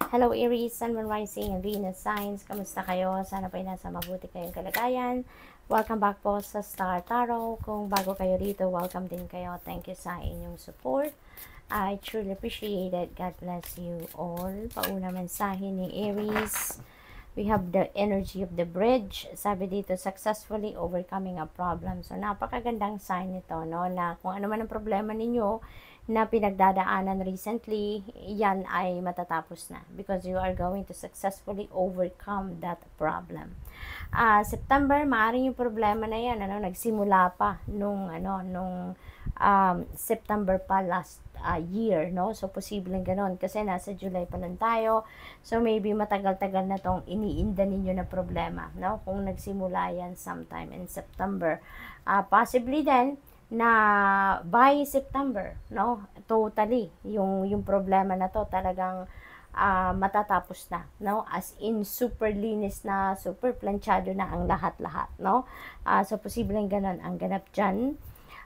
Hello Aries, Sun, Moon, Rising, and Venus signs. Kamusta kayo? Sana po ay nasa mabuti kayong kalagayan. Welcome back po sa Star Tarot. Kung bago kayo dito, welcome din kayo. Thank you sa inyong support. I truly appreciate it. God bless you all. Pauna mensahe ni Aries. We have the energy of the bridge. Sabi dito, successfully overcoming a problem. So, napakagandang sign ito, no? Na kung ano man ang problema ninyo, na pinagdadaanan recently, yan ay matatapos na because you are going to successfully overcome that problem. September, maaaring yung problema na yan, nagsimula pa nung September pa last year, no? So, posibleng ganon kasi nasa July pa lang tayo. So, maybe matagal-tagal na tong iniinda ninyo na problema, no? Kung nagsimula yan sometime in September. Possibly then, na by September, no, totally yung problema na to talagang matatapos na, no, as in super linis na, super planchado na ang lahat-lahat, no. So posibleng ganun ang ganap dyan.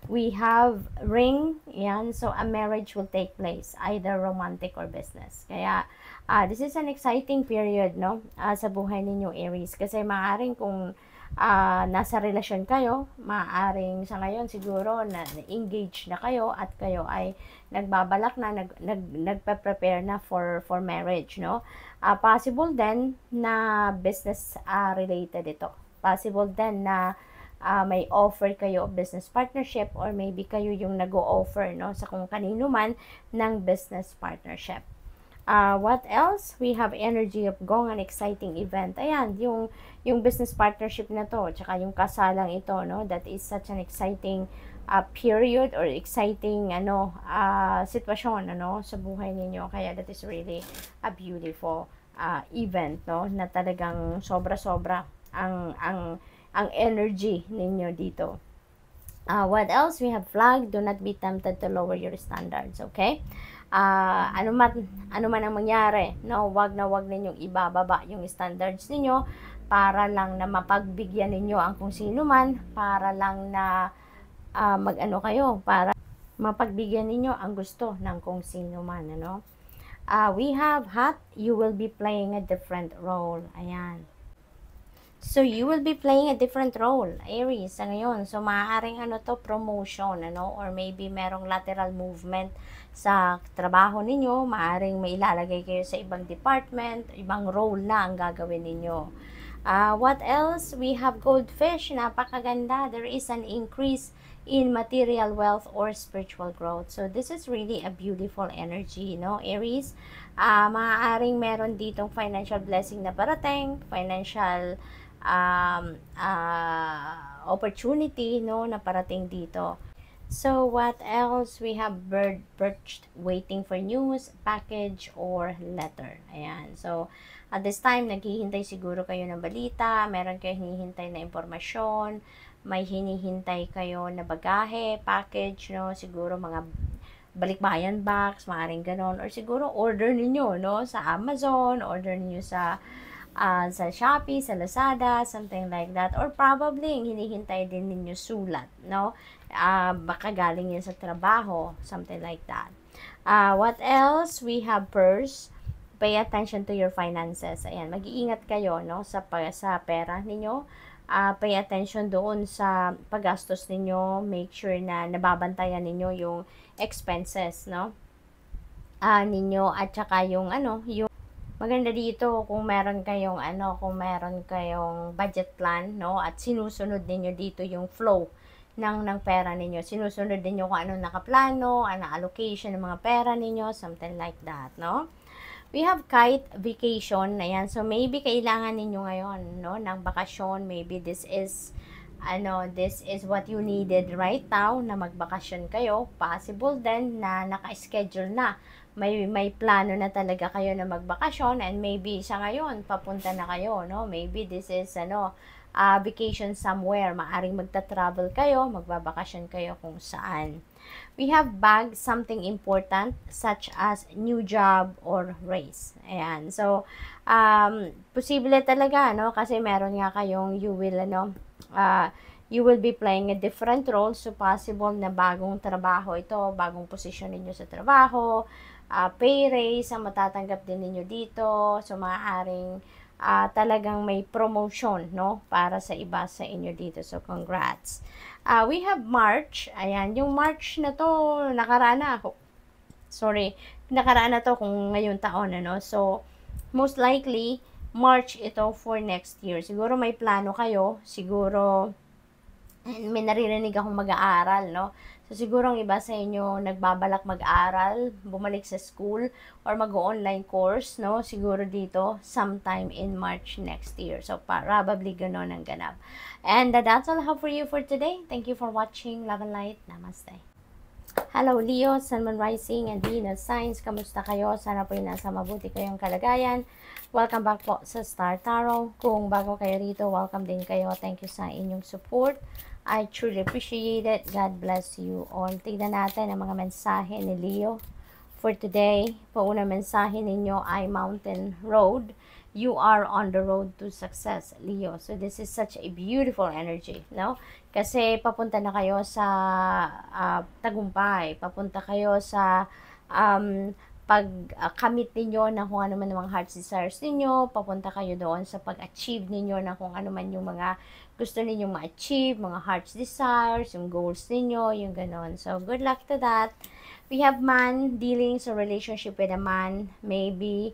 We have ring, yan, so a marriage will take place, either romantic or business. Kaya this is an exciting period, no, sa buhay ninyo Aries, kasi maaaring kung nasa relasyon kayo, maaaring sa ngayon siguro na engage na kayo at kayo ay nagbabalak na, nagpe-prepare na for marriage, no? Possible then na business related ito. Possible then na may offer kayo of business partnership or maybe kayo yung nag-o-offer, no, sa kung kanino man ng business partnership. What else? We have energy of going an exciting event. Ayan, yung business partnership na to, tsaka yung kasalang ito, no? That is such an exciting period or exciting sitwasyon, sa buhay ninyo. Kaya that is really a beautiful event, no? Na talagang sobra-sobra ang energy ninyo dito. What else? We have flag. Do not be tempted to lower your standards, okay? Ano man ang mangyari, no, wag ninyong ibababa yung standards ninyo para lang na mapagbigyan ninyo ang kung sino man, para lang na para mapagbigyan ninyo ang gusto ng kung sino man, ano. We have hot, you will be playing a different role. Ayan. So, you will be playing a different role, Aries, sa ngayon. So, maaaring promotion, or maybe merong lateral movement sa trabaho ninyo. Maaaring may ilalagay kayo sa ibang department, ibang role na ang gagawin ninyo. What else? We have goldfish, napakaganda. There is an increase in material wealth or spiritual growth. So, this is really a beautiful energy, no, Aries? Maaaring meron ditong financial blessing na parating, financial opportunity, no, na parating dito. So, what else? We have bird perched waiting for news, package, or letter. Ayan. So, at this time, naghihintay siguro kayo ng balita, meron kayo hinihintay na impormasyon, may hinihintay kayo na bagahe, package, no, siguro mga balikbayan box, maaaring ganon, or siguro order ninyo, no, sa Amazon, order niyo sa Shopee, sa Lazada, something like that. Or probably, hinihintay din ninyo sulat, no? Baka galing yun sa trabaho, something like that. What else? We have purse. Pay attention to your finances. Ayan, mag-iingat kayo, no? Sa pera ninyo. Pay attention doon sa paggastos ninyo. Make sure na nababantayan ninyo yung expenses, no? Ninyo, at saka yung yung maganda dito kung meron kayong budget plan, no, at sinusunod niyo dito yung flow ng pera ninyo. Sinusunod niyo kung anong nakaplano, anong allocation ng mga pera ninyo, something like that, no. We have kite vacation, ayan. So maybe kailangan ninyo ngayon, no, ng bakasyon. Maybe this is what you needed right now, na magbakasyon kayo. Possible then na naka-schedule na. May plano na talaga kayo na magbakasyon, and maybe sa ngayon papunta na kayo, no? Maybe this is vacation somewhere. Maaring magta-travel kayo, magbabakasyon kayo kung saan. We have bag, something important such as new job or raise. Ayan. So, posible talaga, no? Kasi meron nga kayong you will be playing a different role. So, possible na bagong trabaho ito, bagong posisyon ninyo sa trabaho, pay raise ang matatanggap din ninyo dito. So, maaaring talagang may promotion, no? Para sa iba sa inyo dito. So, congrats. We have March. Ayan, yung March na to, nakaraan na ako. Sorry, nakaraan na to kung ngayong taon, ano? So, most likely, March ito for next year. Siguro may plano kayo. Siguro, may naririnig akong mag-aaral, no? So, siguro ang iba sa inyo nagbabalak mag-aral, bumalik sa school, or mag-online course, no? Siguro dito, sometime in March next year. So, probably ganon ang ganap. And that's all I have for you for today. Thank you for watching. Love and light. Namaste. Hello Leo, Sun, Moon, Rising, and Venus signs. Kamusta kayo? Sana po yung nasa mabuti kayong kalagayan. Welcome back po sa Star Tarot. Kung bago kayo rito, welcome din kayo. Thank you sa inyong support. I truly appreciate it. God bless you all. Tignan natin ang mga mensahe ni Leo for today. Pauna mensahe ninyo ay Mountain Road. You are on the road to success, Leo. So this is such a beautiful energy, no? Kasi papunta na kayo sa tagumpay. Papunta kayo sa pag-commit ninyo na kung ano man ang heart's desires ninyo. Papunta kayo doon sa pag-achieve ninyo na kung ano man yung mga gusto ninyong ma-achieve, mga heart's desires, yung goals ninyo, yung ganon. So, good luck to that. We have man dealing sa relationship with a man. Maybe,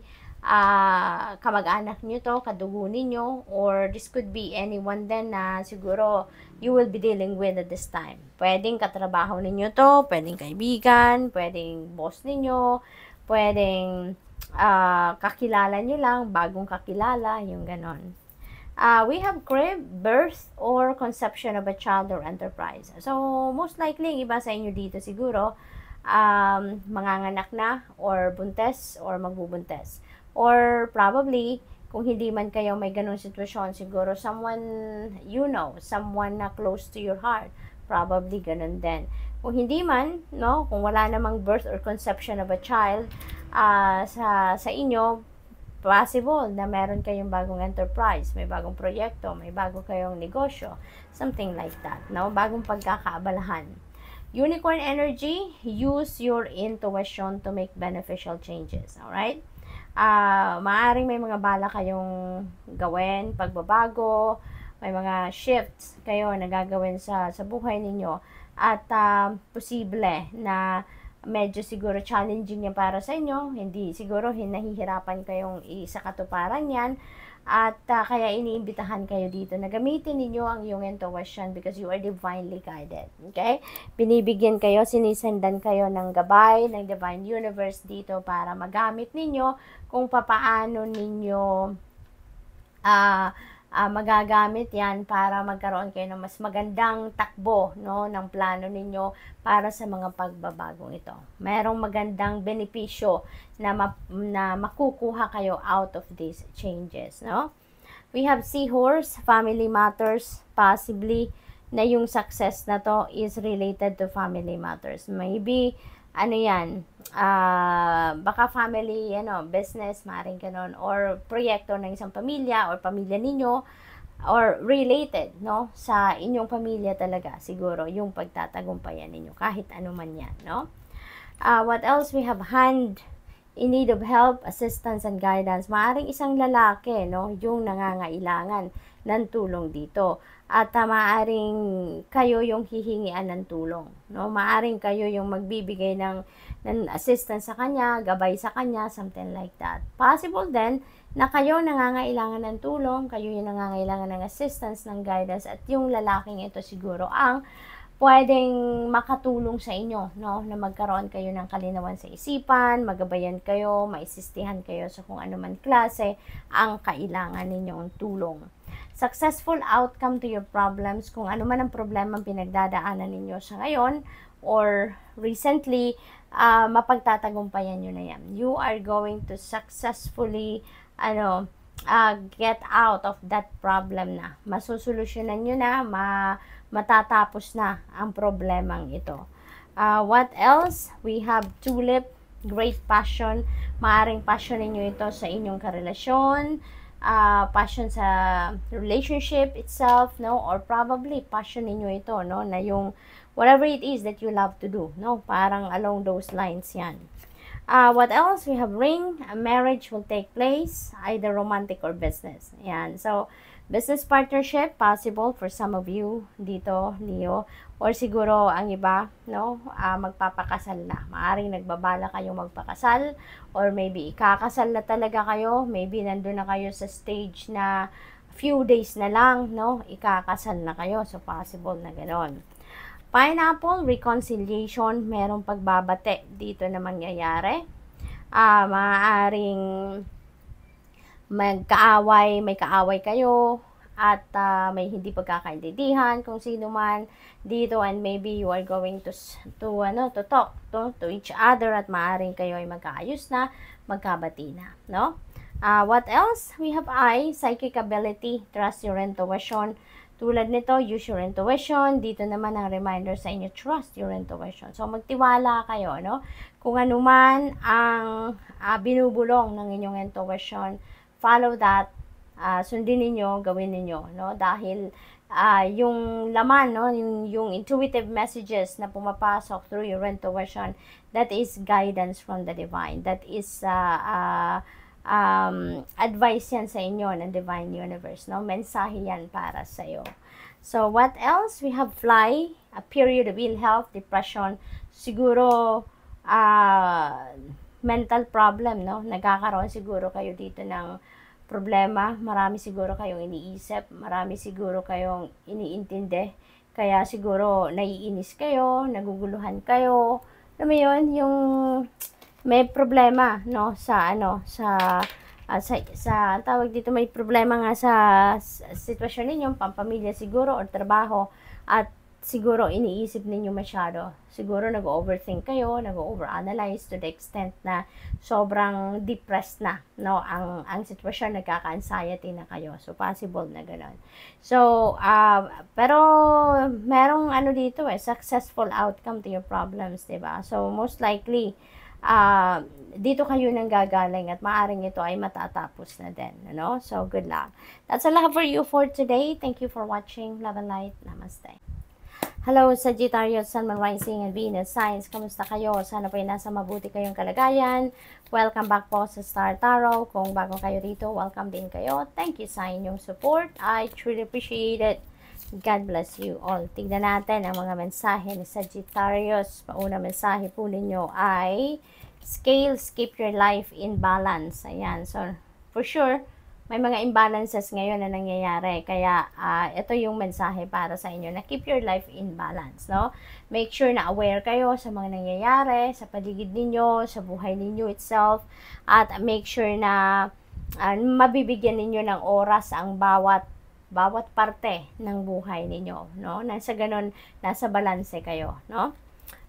kamag-anak nyo to, kadugo ninyo, or this could be anyone din na siguro you will be dealing with at this time. Pwedeng katrabaho ninyo to, pwedeng kaibigan, pwedeng boss ninyo, pwedeng kakilala nyo lang, bagong kakilala, yung ganon. We have crib, birth, or conception of a child or enterprise. So, most likely, iba sa inyo dito siguro, manganganak na, or buntes, or magbubuntes. Or probably, kung hindi man kayo may ganong sitwasyon, siguro someone you know, someone na close to your heart, probably ganon din. Kung hindi man, no, kung wala namang birth or conception of a child sa inyo, possible na meron kayong bagong enterprise, may bagong proyekto, may bago kayong negosyo, something like that, no? Bagong pagkakaabalahan. Unicorn energy, use your intuition to make beneficial changes, alright? Maaring may mga bala kayong gawin, pagbabago, may mga shifts kayo na gagawin sa buhay ninyo, at posible na medyo siguro challenging yan para sa inyo, hindi siguro nahihirapan kayong isa katuparan yan, at kaya iniimbitahan kayo dito na gamitin ninyo ang iyong intuition because you are divinely guided, okay? Binibigyan kayo, sinisendan kayo ng gabay, ng divine universe dito para magamit ninyo kung papaano ninyo magagamit yan para magkaroon kayo ng mas magandang takbo, no, ng plano ninyo para sa mga pagbabagong ito. Merong magandang benepisyo na makukuha kayo out of these changes, no? We have Seahorse, family matters, possibly na yung success na to is related to family matters. Maybe ano yan, baka family, business, maaaring ganon, or proyekto ng isang pamilya, or pamilya ninyo, or related, no, sa inyong pamilya talaga, siguro, yung pagtatagumpayan ninyo, kahit ano man yan, no. What else? We have hand, in need of help, assistance, and guidance. Maaaring isang lalaki, no, yung nangangailangan ng tulong dito. At maaaring kayo yung hihingian ng tulong, no? Maaaring kayo yung magbibigay ng assistance sa kanya, gabay sa kanya, something like that. Possible din na kayo nangangailangan ng tulong, kayo yung nangangailangan ng assistance, ng guidance, at yung lalaking ito siguro ang pwedeng makatulong sa inyo, no? Na magkaroon kayo ng kalinawan sa isipan, magabayan kayo, maisistihan kayo sa kung ano man klase ang kailangan ninyong tulong. Successful outcome to your problems, kung ano man ang problema pinagdadaanan ninyo sa ngayon or recently, mapagtatagumpayan nyo na yan. You are going to successfully get out of that problem na. Masusolusyonan nyo na, matatapos na ang problemang ito. What else? We have Tulip, great passion. Maaring passion ninyo ito sa inyong karelasyon, passion sa relationship itself, no, or probably passion ninyo ito, no, na yung whatever it is that you love to do, no, parang along those lines yan. What else? We have ring. A marriage will take place, either romantic or business. Ayan. So, business partnership, possible for some of you dito, Leo. Or siguro, ang iba, no? Magpapakasal na. Maaring nagbabala kayong magpakasal. Or maybe, ikakasal na talaga kayo. Maybe, nandun na kayo sa stage na few days na lang, no? Ikakasal na kayo. So, possible na ganon. Pineapple, reconciliation, merong pagbabate dito na mangyayari. Maaaring may kaaway kayo, at may hindi pagkakaintindihan kung sino man dito, and maybe you are going to talk to each other, at maaaring kayo ay magkaayos na, magkabati na, no? What else? We have psychic ability, trust your intuition. Tulad nito, use your intuition. Dito naman ang reminder sa inyo, trust your intuition. So, magtiwala kayo, no? Kung ano man ang binubulong ng inyong intuition, follow that. Sundin ninyo, gawin ninyo, no? Dahil yung laman, no? Yung intuitive messages na pumapasok through your intuition, that is guidance from the divine. That is advice yan sa inyo ng divine universe, no? Mensahe yan para sa iyo. So, what else? We have fly, a period of ill health, depression, siguro mental problem, no? Nagkakaroon siguro kayo dito ng problema, marami siguro kayong iniisip, marami siguro kayong iniintindi, kaya siguro naiinis kayo, naguguluhan kayo, alam mo yun, yung may problema, no, sa tawag dito, may problema nga sa sitwasyon ninyo, pampamilya siguro, or trabaho, at siguro iniisip ninyo masyado. Siguro nag-overthink kayo, nag-overanalyze to the extent na sobrang depressed na, no, ang sitwasyon, nagkaka-anxiety na kayo. So, possible na gano'n. So, pero merong dito successful outcome to your problems, diba? So, most likely, dito kayo nang gagaling, at maaring ito ay matatapos na din, no? So, good luck. That's all I have for you for today. Thank you for watching. Love and light. Namaste. Hello, Sagittarius, Sun, Moon, Rising, and Venus signs. Kamusta kayo? Sana po ay nasa mabuti kayong kalagayan. Welcome back po sa Star Tarot. Kung bago kayo rito, welcome din kayo. Thank you sa inyong support. I truly appreciate it. God bless you all. Tignan natin ang mga mensahe ni Sagittarius. Pauna mensahe po ninyo ay Scales, keep your life in balance. Ayan. So, for sure, may mga imbalances ngayon na nangyayari. Kaya, ito yung mensahe para sa inyo na keep your life in balance, no? Make sure na aware kayo sa mga nangyayari, sa paligid ninyo, sa buhay ninyo itself. At make sure na mabibigyan ninyo ng oras ang bawat parte ng buhay ninyo, no? Nasa ganun, nasa balanse kayo, no?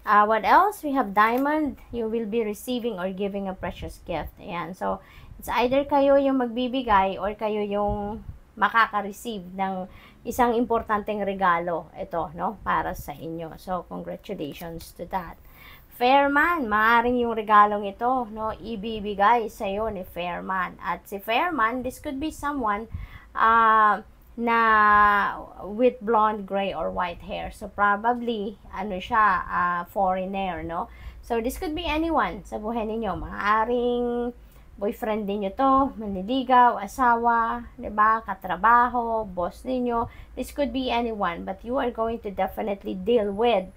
What else? We have diamond. You will be receiving or giving a precious gift. Ayan. So, it's either kayo yung magbibigay or kayo yung makaka-receive ng isang importanteng regalo. Ito, no? Para sa inyo. So, congratulations to that. Fairman, maaaring yung regalong ito, no? Ibibigay sa iyo ni Fairman. At si Fairman, this could be someone na with blonde, gray, or white hair. So, probably, siya, foreigner, no? So, this could be anyone sa buhay ninyo. Maaaring boyfriend ninyo to, manliligaw, asawa, diba? Katrabaho, boss ninyo. This could be anyone, but you are going to definitely deal with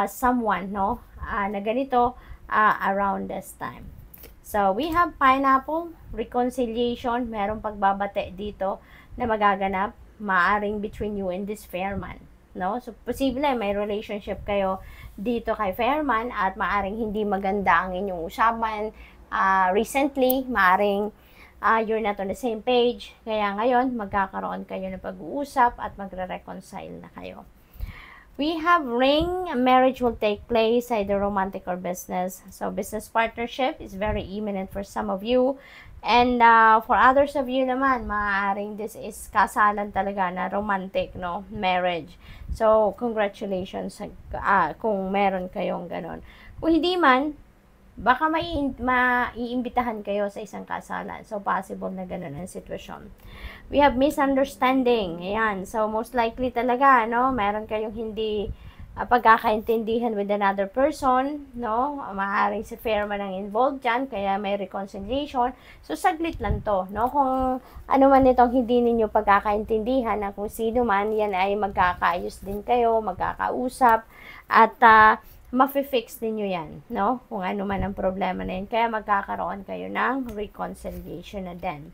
someone, no? Na ganito around this time. So, we have pineapple, reconciliation, merong pagbabate dito na magaganap, maaring between you and this Fairman, no? So, posible may relationship kayo dito kay Fairman, at maaring hindi maganda ang inyong usapan recently, maaring you're not on the same page, kaya ngayon, magkakaroon kayo ng pag-uusap at magre-reconcile na kayo. We have ring, marriage will take place, either romantic or business. So, business partnership is very imminent for some of you. And for others of you naman, maaaring this is kasalan talaga na romantic, no? Marriage. So, congratulations kung meron kayong ganon. Kung hindi man, baka maiimbitahan kayo sa isang kasalan. So, possible na ganon ang sitwasyon. We have misunderstanding. Ayan. So, most likely talaga, no? Meron kayong hindi pagkakaintindihan with another person, no? Maaaring si fair man ang involved dyan, kaya may reconciliation. So, saglit lang to, no? Kung ano man itong hindi ninyo pagkakaintindihan na kung sino man, yan ay magkakaayos din kayo, magkakausap, at mafi-fix ninyo yan, no? Kung ano man ang problema na yun. Kaya magkakaroon kayo ng reconciliation na din.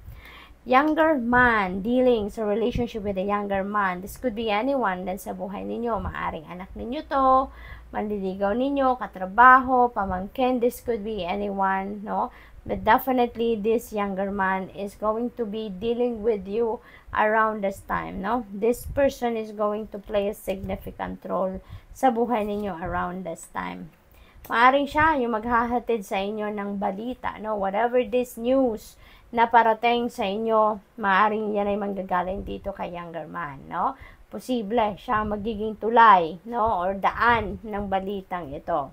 Younger man, dealing sa relationship with a younger man. This could be anyone din sa buhay ninyo. Maaring anak ninyo to, manliligaw ninyo, katrabaho, pamangkin. This could be anyone, no? But definitely, this younger man is going to be dealing with you around this time, no? This person is going to play a significant role sa buhay ninyo around this time. Maaring siya yung maghahatid sa inyo ng balita, no? Whatever this news na parating sa inyo, maaring yan ay manggagaling dito kay younger man, no? Posible siya magiging tulay, no? Or daan ng balitang ito.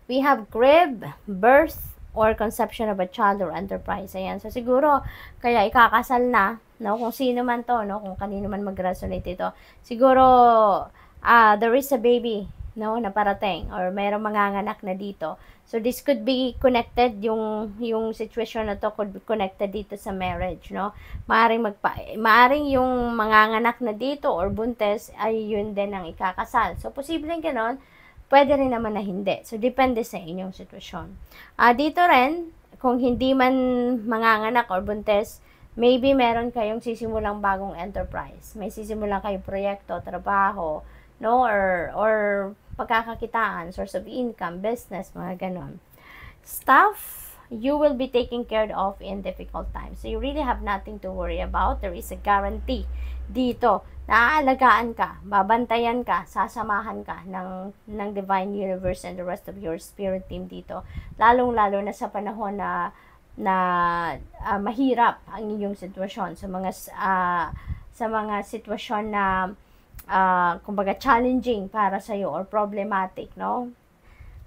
We have crib, birth, or conception of a child or enterprise. Ayan. So, siguro, kaya ikakasal na, no? Kung sino man to, no? Kung kanino man mag-resonate ito. Siguro, there is a baby, no? Na parating, or mayroong manganganak na dito. So, this could be connected, yung situation na to could be connected dito sa marriage, no? Maaring yung manganganak na dito or buntes ay yun din ang ikakasal. So, posibleng ganon, pwede rin naman na hindi. So, depende sa inyong sitwasyon. Dito rin, kung hindi man manganganak or buntes, maybe meron kayong sisimulang bagong enterprise. May sisimulang kayong proyekto, trabaho, no? Or pagkakakitaan, source of income, business, mga ganon. Stuff, you will be taken care of in difficult times. So, you really have nothing to worry about. There is a guarantee dito. Naaalagaan ka, babantayan ka, sasamahan ka ng Divine Universe and the rest of your spirit team dito. Lalong-lalo na sa panahon na mahirap ang inyong sitwasyon. Sa mga sitwasyon na kumbaga challenging para sa iyo or problematic, no?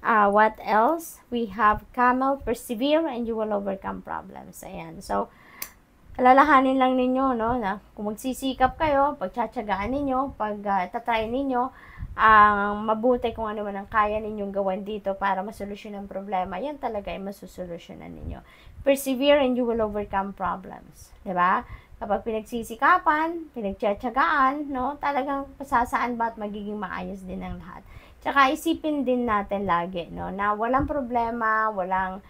What else? We have camel, persevere and you will overcome problems. Ayan. So, alalahanin lang ninyo, no, na kung magsisikap kayo, pagtsatsagaan ninyo, tatry ninyo, ang mabuti kung ano man ang kaya ninyong gawin dito para masolusyon ang problema, yan talaga ay masusolusyonan ninyo. Persevere and you will overcome problems. Diba? Kapag pinagsisikapan, pinagtsatsagaan, no, talagang pasasaan ba at magiging maayos din ang lahat. Tsaka isipin din natin lagi, no, na walang problema, walang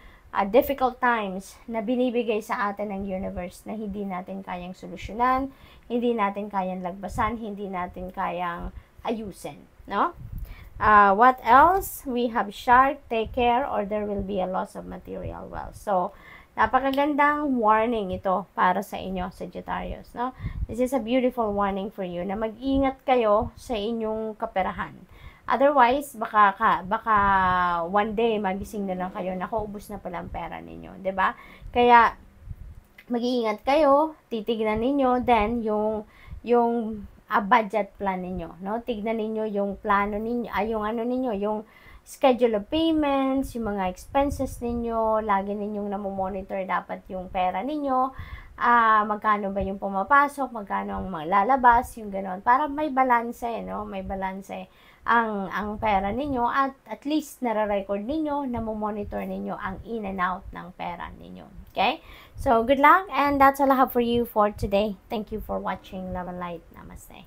difficult times na binibigay sa atin ng universe na hindi natin kayang solusyonan, hindi natin kayang lagbasan, hindi natin kayang ayusin, no? What else? We have shark, take care, or there will be a loss of material wealth. So, napakagandang warning ito para sa inyo, Sagittarius, no? This is a beautiful warning for you na mag-ingat kayo sa inyong kaperahan. Otherwise, baka one day magising na lang kayo, naku, ubos na pala ang pera ninyo, 'di ba? Kaya mag-iingat kayo, titignan ninyo then yung budget plan ninyo, no? Tignan ninyo yung plano ninyo, yung schedule of payments, yung mga expenses ninyo, lagi ninyong namo-monitor dapat yung pera ninyo. Magkano ba yung pumapasok, magkano ang lalabas, yung gano'n, para may balanse, no? May balanse ang pera ninyo at least nare-record ninyo, namo-monitor ninyo ang in and out ng pera ninyo. Okay? So, good luck and that's all I have for you for today. Thank you for watching. Love and light. Namaste.